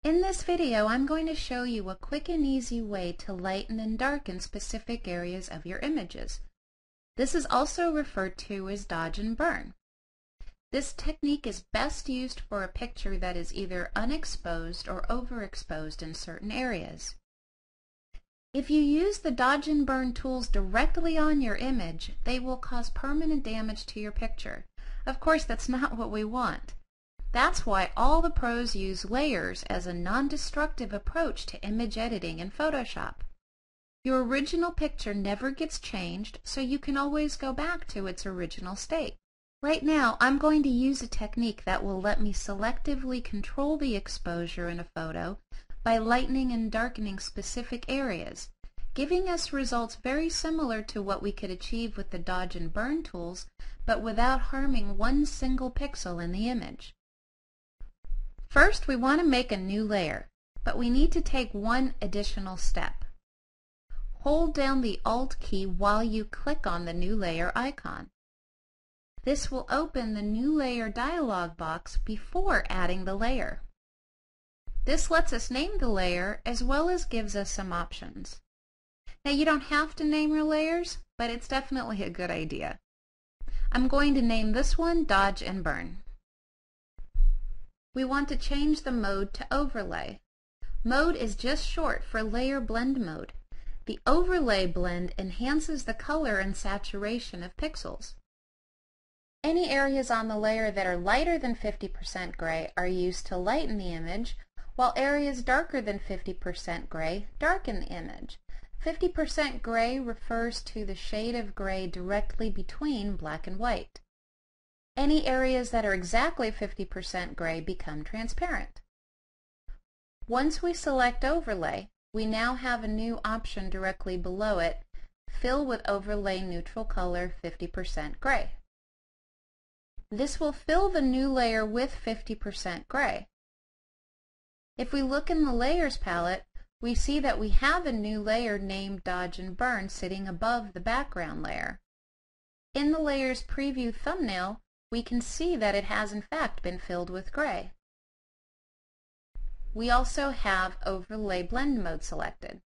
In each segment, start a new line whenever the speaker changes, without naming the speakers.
In this video, I'm going to show you a quick and easy way to lighten and darken specific areas of your images. This is also referred to as dodge and burn. This technique is best used for a picture that is either unexposed or overexposed in certain areas. If you use the dodge and burn tools directly on your image, they will cause permanent damage to your picture. Of course, that's not what we want. That's why all the pros use layers as a non-destructive approach to image editing in Photoshop. Your original picture never gets changed, so you can always go back to its original state. Right now, I'm going to use a technique that will let me selectively control the exposure in a photo by lightening and darkening specific areas, giving us results very similar to what we could achieve with the dodge and burn tools, but without harming one single pixel in the image. First, we want to make a new layer, but we need to take one additional step. Hold down the Alt key while you click on the new layer icon. This will open the new layer dialog box before adding the layer. This lets us name the layer as well as gives us some options. Now, you don't have to name your layers, but it's definitely a good idea. I'm going to name this one Dodge and Burn. We want to change the mode to overlay. Mode is just short for layer blend mode. The overlay blend enhances the color and saturation of pixels. Any areas on the layer that are lighter than 50% gray are used to lighten the image, while areas darker than 50% gray darken the image. 50% gray refers to the shade of gray directly between black and white. Any areas that are exactly 50% gray become transparent. Once we select overlay, we now have a new option directly below it, fill with overlay neutral color 50% gray. This will fill the new layer with 50% gray. If we look in the layers palette, we see that we have a new layer named Dodge and Burn sitting above the background layer. In the layers preview thumbnail, we can see that it has in fact been filled with gray. We also have overlay blend mode selected.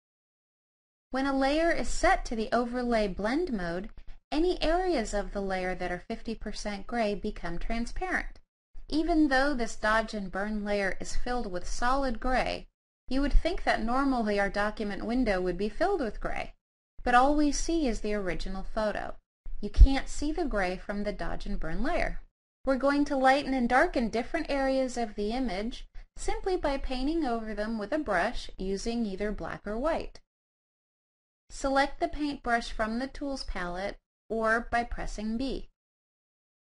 When a layer is set to the overlay blend mode, any areas of the layer that are 50% gray become transparent. Even though this dodge and burn layer is filled with solid gray, you would think that normally our document window would be filled with gray, but all we see is the original photo. You can't see the gray from the dodge and burn layer. We're going to lighten and darken different areas of the image simply by painting over them with a brush using either black or white. Select the paintbrush from the Tools palette or by pressing B.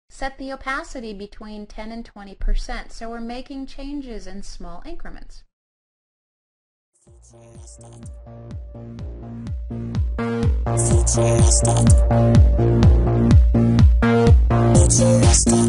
Set the opacity between 10 and 20% so we're making changes in small increments. Futuristic.